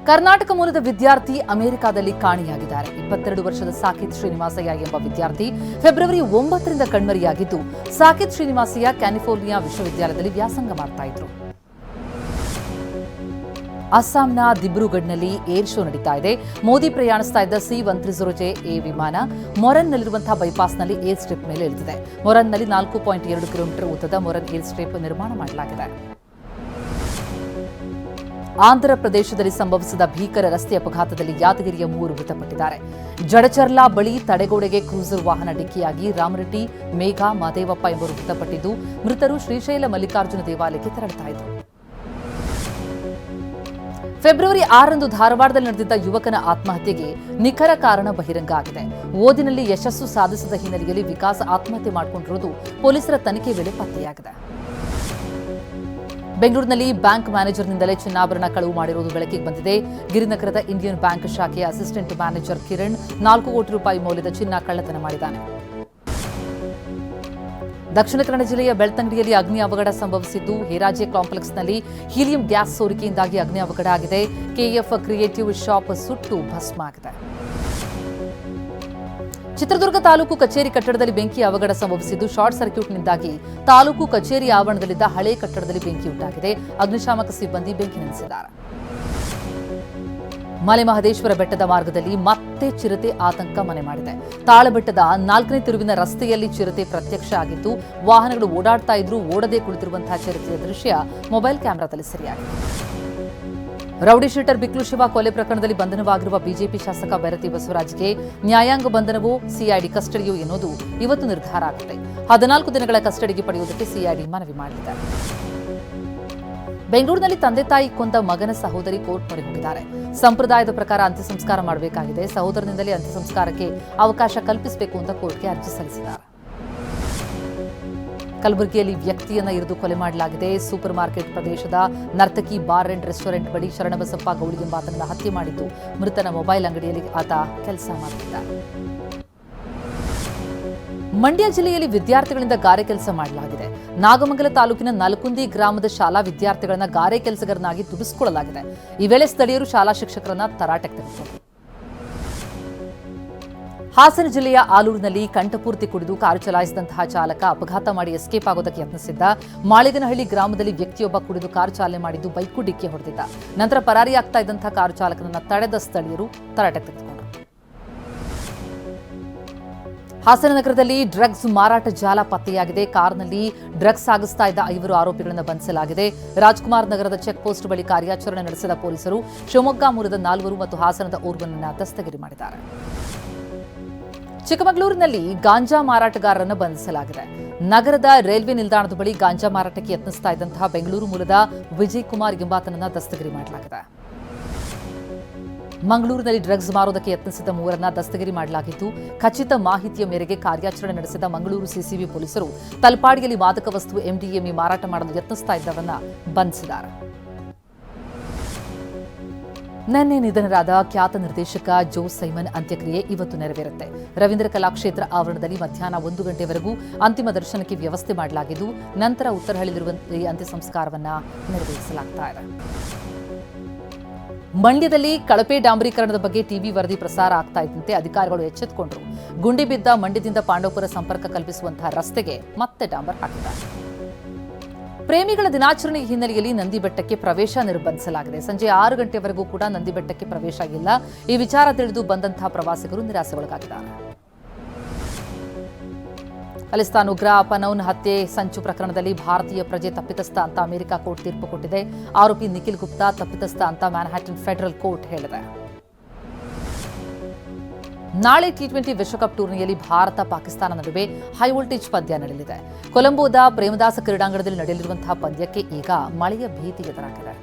ಕರ್ನಾಟಕ ಮೂಲದ ವಿದ್ಯಾರ್ಥಿ ಅಮೆರಿಕಾದಲ್ಲಿ ಕಾಣೆಯಾಗಿದ್ದಾರೆ. 22 ವರ್ಷದ ಸಾಕಿತ್ ಶ್ರೀನಿವಾಸಯ್ಯ ಎಂಬ ವಿದ್ಯಾರ್ಥಿ ಫೆಬ್ರವರಿ 9ರಿಂದ ಕಣ್ಮರೆಯಾಗಿದ್ದು, ಸಾಕಿತ್ ಶ್ರೀನಿವಾಸಯ್ಯ ಕ್ಯಾಲಿಫೋರ್ನಿಯಾ ವಿಶ್ವವಿದ್ಯಾಲಯದಲ್ಲಿ ವ್ಯಾಸಂಗ ಮಾಡ್ತಾ ಇದ್ರು. ಅಸ್ಸಾಂನ ದಿಬ್ರುಗಢ್ನಲ್ಲಿ ಏರ್ ಶೋ ನಡೀತಾ ಇದೆ. ಮೋದಿ ಪ್ರಯಾಣಿಸ್ತಾ ಇದ್ದ C-130J ವಿಮಾನ ಮೊರನ್ನಲ್ಲಿರುವಂತಹ ಬೈಪಾಸ್ನಲ್ಲಿ ಏರ್ ಸ್ಟ್ರಿಪ್ ಮೇಲೆ ಇಳಿದಿದೆ. ಮೊರನ್ನಲ್ಲಿ 4.2 ಕಿಲೋಮೀಟರ್ ಉದ್ದದ ಮೊರನ್ ಏರ್ ಸ್ಟ್ರಿಪ್ ನಿರ್ಮಾಣ ಮಾಡಲಾಗಿದೆ. ಆಂಧ್ರ ಪ್ರದೇಶದಲ್ಲಿ ಸಂಭವಿಸಿದ ಭೀಕರ ರಸ್ತೆ ಅಪಘಾತದಲ್ಲಿ ಯಾದಗಿರಿಯ 3 ಮೃತಪಟ್ಟಿದ್ದಾರೆ. ಜಡಚರ್ಲಾ ಬಳಿ ತಡೆಗೋಡೆಗೆ ಕ್ರೂಸರ್ ವಾಹನ ಡಿಕ್ಕಿಯಾಗಿ ರಾಮರೆಡ್ಡಿ, ಮೇಘ, ಮಾದೇವಪ್ಪ ಎಂಬುವರು ಮೃತಪಟ್ಟಿದ್ದು, ಮೃತರು ಶ್ರೀಶೈಲ ಮಲ್ಲಿಕಾರ್ಜುನ ದೇವಾಲಯಕ್ಕೆ ತೆರಳುತ್ತಾ ಇದ್ದರು. ಫೆಬ್ರವರಿ 6ರಂದು ಧಾರವಾಡದಲ್ಲಿ ನಡೆದಿದ್ದ ಯುವಕನ ಆತ್ಮಹತ್ಯೆಗೆ ನಿಖರ ಕಾರಣ ಬಹಿರಂಗ ಆಗಿದೆ. ಓದಿನಲ್ಲಿ ಯಶಸ್ಸು ಸಾಧಿಸಿದ ಹಿನ್ನೆಲೆಯಲ್ಲಿ ವಿಕಾಸ್ ಆತ್ಮಹತ್ಯೆ ಮಾಡಿಕೊಂಡಿರುವುದು ಪೊಲೀಸರ ತನಿಖೆ ವೇಳೆ ಪತ್ತೆಯಾಗಿದೆ. ಬೆಂಗಳೂರಿನಲ್ಲಿ ಬ್ಯಾಂಕ್ ಮ್ಯಾನೇಜರ್ನಿಂದಲೇ ಚಿನ್ನಾಭರಣ ಕಳವು ಮಾಡಿರುವುದು ಬೆಳಕಿಗೆ ಬಂದಿದೆ. ಗಿರಿನಗರದ ಇಂಡಿಯನ್ ಬ್ಯಾಂಕ್ ಶಾಖೆಯ ಅಸಿಸ್ಟೆಂಟ್ ಮ್ಯಾನೇಜರ್ ಕಿರಣ್ 4 ಕೋಟಿ ರೂಪಾಯಿ ಮೌಲ್ಯದ ಚಿನ್ನ ಕಳ್ಳತನ ಮಾಡಿದ್ದಾನೆ. ದಕ್ಷಿಣ ಕನ್ನಡ ಜಿಲ್ಲೆಯ ಬೆಳ್ತಂಗಡಿಯಲ್ಲಿ ಅಗ್ನಿ ಅವಘಡ ಸಂಭವಿಸಿದ್ದು, ಹೇರಾಜೆ ಕಾಂಪ್ಲೆಕ್ಸ್ನಲ್ಲಿ ಹೀಲಿಯಂ ಗ್ಯಾಸ್ ಸೋರಿಕೆಯಿಂದಾಗಿ ಅಗ್ನಿ ಅವಘಡ ಆಗಿದೆ. ಕೆಎಫ್ ಕ್ರಿಯೇಟಿವ್ ಶಾಪ್ ಸುಟ್ಟು ಭಸ್ಮ ಆಗಿದೆ. ಚಿತ್ರದುರ್ಗ ತಾಲೂಕು ಕಚೇರಿ ಕಟ್ಟಡದಲ್ಲಿ ಬೆಂಕಿ ಅವಘಡ ಸಂಭವಿಸಿದ್ದು, ಶಾರ್ಟ್ ಸರ್ಕ್ಯೂಟ್ನಿಂದಾಗಿ ತಾಲೂಕು ಕಚೇರಿ ಆವರಣದಲ್ಲಿದ್ದ ಹಳೆ ಕಟ್ಟಡದಲ್ಲಿ ಬೆಂಕಿ ಉಂಟಾಗಿದೆ. ಅಗ್ನಿಶಾಮಕ ಸಿಬ್ಬಂದಿ ಬೆಂಕಿ ನಂದಿಸಿದ್ದಾರೆ. ಮಲೆಮಹದೇಶ್ವರ ಬೆಟ್ಟದ ಮಾರ್ಗದಲ್ಲಿ ಮತ್ತೆ ಚಿರತೆ ಆತಂಕ ಮನೆ ಮಾಡಿದೆ. ತಾಳಬೆಟ್ಟದ 4ನೇ ತಿರುವಿನ ರಸ್ತೆಯಲ್ಲಿ ಚಿರತೆ ಪ್ರತ್ಯಕ್ಷ ಆಗಿದ್ದು, ವಾಹನಗಳು ಓಡಾಡ್ತಾ ಇದ್ರೂ ಓಡದೆ ಕುಳಿತಿರುವಂತಹ ಚಿರತೆಯ ದೃಶ್ಯ ಮೊಬೈಲ್ ಕ್ಯಾಮೆರಾದಲ್ಲಿ ಸೆರೆಯಾಗಿದೆ. ರೌಡಿ ಶೀಟರ್ ಬಿಕ್ಲು ಶಿವ ಕೊಲೆ ಪ್ರಕರಣದಲ್ಲಿ ಬಂಧನವಾಗಿರುವ ಬಿಜೆಪಿ ಶಾಸಕ ಬೈರತಿ ಬಸವರಾಜ್ಗೆ ನ್ಯಾಯಾಂಗ ಬಂಧನವೋ ಸಿಐಡಿ ಕಸ್ಟಡಿಯೋ ಎನ್ನುವುದು ಇವತ್ತು ನಿರ್ಧಾರ ಆಗುತ್ತೆ. 14 ದಿನಗಳ ಕಸ್ಟಡಿಗೆ ಪಡೆಯುವುದಕ್ಕೆ ಸಿಐಡಿ ಮನವಿ ಮಾಡಿದ್ದಾರೆ. ಬೆಂಗಳೂರಿನಲ್ಲಿ ತಂದೆ ತಾಯಿ ಕೊಂದ ಮಗನ ಸಹೋದರಿ ಕೋರ್ಟ್ ಮೊರೆ ಹೋಗಿದ್ದಾರೆ. ಸಂಪ್ರದಾಯದ ಪ್ರಕಾರ ಅಂತ್ಯ ಸಂಸ್ಕಾರ ಮಾಡಬೇಕಾಗಿದೆ. ಸಹೋದರನಿಂದಲೇ ಅಂತ್ಯ ಸಂಸ್ಕಾರಕ್ಕೆ ಅವಕಾಶ ಕಲ್ಪಿಸಬೇಕು ಅಂತ ಕೋರ್ಟ್ಗೆ ಅರ್ಜಿ ಸಲ್ಲಿಸಿದ್ದಾರೆ. ಕಲಬುರಗಿಯಲ್ಲಿ ವ್ಯಕ್ತಿಯನ್ನ ಇರಿದು ಕೊಲೆ ಮಾಡಲಾಗಿದೆ. ಸೂಪರ್ ಮಾರ್ಕೆಟ್ ಪ್ರದೇಶದ ನರ್ತಕಿ ಬಾರ್ ಅಂಡ್ ರೆಸ್ಟೋರೆಂಟ್ ಬಳಿ ಶರಣಬಸಪ್ಪ ಗೌಳಿ ಎಂಬಾತನನ್ನ ಹತ್ಯೆ ಮಾಡಿದ್ದು, ಮೃತನ ಮೊಬೈಲ್ ಅಂಗಡಿಯಲ್ಲಿ ಆತ ಕೆಲಸ ಮಾಡುತ್ತಿದ್ದ. ಮಂಡ್ಯ ಜಿಲ್ಲೆಯಲ್ಲಿ ವಿದ್ಯಾರ್ಥಿಗಳಿಂದ ಗಾರೆ ಕೆಲಸ ಮಾಡಲಾಗಿದೆ. ನಾಗಮಂಗಲ ತಾಲೂಕಿನ ನಲಕುಂದಿ ಗ್ರಾಮದ ಶಾಲಾ ವಿದ್ಯಾರ್ಥಿಗಳನ್ನ ಗಾರೆ ಕೆಲಸಗಾರನಾಗಿ ದುಡಿಸಿಕೊಳ್ಳಲಾಗಿದೆ. ಈ ವೇಳೆ ಸ್ಥಳೀಯರು ಶಾಲಾ ಶಿಕ್ಷಕರನ್ನ ತರಾಟೆಗೆ ತೆಗೆದುಕೊಂಡರು. ಹಾಸನ ಜಿಲ್ಲೆಯ ಆಲೂರಿನಲ್ಲಿ ಕಂಠಪೂರ್ತಿ ಕುಡಿದು ಕಾರು ಚಲಾಯಿಸಿದಂತಹ ಚಾಲಕ ಅಪಘಾತ ಮಾಡಿ ಎಸ್ಕೇಪ್ ಆಗೋದಕ್ಕೆ ಯತ್ನಿಸಿದ್ದ. ಮಾಳಿಗನಹಳ್ಳಿ ಗ್ರಾಮದಲ್ಲಿ ವ್ಯಕ್ತಿಯೊಬ್ಬ ಕುಡಿದು ಕಾರು ಚಾಲನೆ ಮಾಡಿದ್ದು ಬೈಕು ಡಿಕ್ಕಿ ಹೊಡೆದಿದ್ದ. ನಂತರ ಪರಾರಿಯಾಗ್ತಾ ಇದ್ದಂತಹ ಕಾರು ಚಾಲಕನನ್ನ ತಡೆದ ಸ್ಥಳೀಯರು ತರಾಟೆಗೆ ತೆಗೆದುಕೊಂಡರು. ಹಾಸನ ನಗರದಲ್ಲಿ ಡ್ರಗ್ಸ್ ಮಾರಾಟ ಜಾಲ ಪತ್ತೆಯಾಗಿದೆ. ಕಾರ್ನಲ್ಲಿ ಡ್ರಗ್ಸ್ ಸಾಗಿಸ್ತಾ ಇದ್ದ 5 ಆರೋಪಿಗಳನ್ನು ಬಂಧಿಸಲಾಗಿದೆ. ರಾಜ್ಕುಮಾರ್ ನಗರದ ಚೆಕ್ ಪೋಸ್ಟ್ ಬಳಿ ಕಾರ್ಯಾಚರಣೆ ನಡೆಸಿದ ಪೊಲೀಸರು ಶಿವಮೊಗ್ಗ ಮೂಲದ 4 ಮತ್ತು ಹಾಸನದ ಓರ್ವನನ್ನ ದಸ್ತಗಿರಿ ಮಾಡಿದ್ದಾರೆ. ಚಿಕ್ಕಮಗಳೂರಿನಲ್ಲಿ ಗಾಂಜಾ ಮಾರಾಟಗಾರರನ್ನು ಬಂಧಿಸಲಾಗಿದೆ. ನಗರದ ರೈಲ್ವೆ ನಿಲ್ದಾಣದ ಬಳಿ ಗಾಂಜಾ ಮಾರಾಟಕ್ಕೆ ಯತ್ನಿಸ್ತಾ ಇದ್ದಂತಹ ಬೆಂಗಳೂರು ಮೂಲದ ವಿಜಯ್ ಕುಮಾರ್ ಎಂಬಾತನನ್ನ ದಸ್ತಗಿರಿ ಮಾಡಲಾಗಿದೆ. ಮಂಗಳೂರಿನಲ್ಲಿ ಡ್ರಗ್ಸ್ ಮಾರೋದಕ್ಕೆ ಯತ್ನಿಸಿದ 3ರನ್ನ ದಸ್ತಗಿರಿ ಮಾಡಲಾಗಿದ್ದು, ಖಚಿತ ಮಾಹಿತಿಯ ಮೇರೆಗೆ ಕಾರ್ಯಾಚರಣೆ ನಡೆಸಿದ ಮಂಗಳೂರು ಸಿಸಿಬಿ ಪೊಲೀಸರು ತಲಪಾಡಿಯಲ್ಲಿ ಮಾದಕ ವಸ್ತು ಎಂಡಿಎಂಎ ಮಾರಾಟ ಮಾಡಲು ಯತ್ನಿಸ್ತಾ ಇದ್ದವರನ್ನ ಬಂಧಿಸಿದ್ದಾರೆ. ನಿನ್ನೆ ನಿಧನರಾದ ಖ್ಯಾತ ನಿರ್ದೇಶಕ ಜೋ ಸೈಮನ್ ಅಂತ್ಯಕ್ರಿಯೆ ಇವತ್ತು ನೆರವೇರುತ್ತೆ. ರವೀಂದ್ರ ಕಲಾಕ್ಷೇತ್ರ ಆವರಣದಲ್ಲಿ ಮಧ್ಯಾಹ್ನ 1 ಗಂಟೆವರೆಗೂ ಅಂತಿಮ ದರ್ಶನಕ್ಕೆ ವ್ಯವಸ್ಥೆ ಮಾಡಲಾಗಿದ್ದು, ನಂತರ ಉತ್ತರಹಳ್ಳಿಯಲ್ಲಿರುವಂತೆ ಅಂತ್ಯ ಸಂಸ್ಕಾರವನ್ನ ನೆರವೇರಿಸಲಾಗ್ತಾ ಇದೆ. ಮಂಡ್ಯದಲ್ಲಿ ಕಳಪೆ ಡಾಂಬರೀಕರಣದ ಬಗ್ಗೆ ಟಿವಿ ವರದಿ ಪ್ರಸಾರ ಆಗ್ತಾ ಇದ್ದಂತೆ ಅಧಿಕಾರಿಗಳು ಎಚ್ಚೆತ್ತುಕೊಂಡರು. ಗುಂಡಿ ಬಿದ್ದ ಮಂಡ್ಯದಿಂದ ಪಾಂಡವಪುರ ಸಂಪರ್ಕ ಕಲ್ಪಿಸುವಂತಹ ರಸ್ತೆಗೆ ಮತ್ತೆ ಡಾಂಬರ್ ಹಾಕಿದ್ದಾರೆ. ಪ್ರೇಮಿಗಳ ದಿನಾಚರಣೆ ಹಿನ್ನೆಲೆಯಲ್ಲಿ ನಂದಿ ಬೆಟ್ಟಕ್ಕೆ ಪ್ರವೇಶ ನಿರ್ಬಂಧಿಸಲಾಗಿದೆ. ಸಂಜೆ 6 ಗಂಟೆವರೆಗೂ ಕೂಡ ನಂದಿ ಬೆಟ್ಟಕ್ಕೆ ಪ್ರವೇಶ ಇಲ್ಲ. ಈ ವಿಚಾರ ತಿಳಿದು ಬಂದಂತಹ ಪ್ರವಾಸಿಗರು ನಿರಾಸೆಗೊಳಗಾಗಿದ್ದಾರೆ. ಖಲಿಸ್ತಾನ್ ಉಗ್ರ ಪನೌನ್ ಹತ್ಯೆ ಸಂಚು ಪ್ರಕರಣದಲ್ಲಿ ಭಾರತೀಯ ಪ್ರಜೆ ತಪ್ಪಿತಸ್ಥ ಅಂತ ಅಮೆರಿಕ ಕೋರ್ಟ್ ತೀರ್ಪು ಕೊಟ್ಟಿದೆ. ಆರೋಪಿ ನಿಖಿಲ್ ಗುಪ್ತಾ ತಪ್ಪಿತಸ್ಥ ಅಂತ ಮ್ಯಾನ್ಹ್ಯಾಟನ್ ಫೆಡರಲ್ ಕೋರ್ಟ್ ಹೇಳಿದೆ. ನಾಳೆ T20 ವಿಶ್ವಕಪ್ ಟೂರ್ನಿಯಲ್ಲಿ ಭಾರತ ಪಾಕಿಸ್ತಾನ ನಡುವೆ ಹೈವೋಲ್ಟೇಜ್ ಪಂದ್ಯ ನಡೆಯಲಿದೆ. ಕೊಲಂಬೋದ ಪ್ರೇಮದಾಸ ಕ್ರೀಡಾಂಗಣದಲ್ಲಿ ನಡೆಯಲಿರುವಂತಹ ಪಂದ್ಯಕ್ಕೆ ಈಗ ಮಳೆಯ ಭೀತಿ ಎದುರಾಗಿದೆ.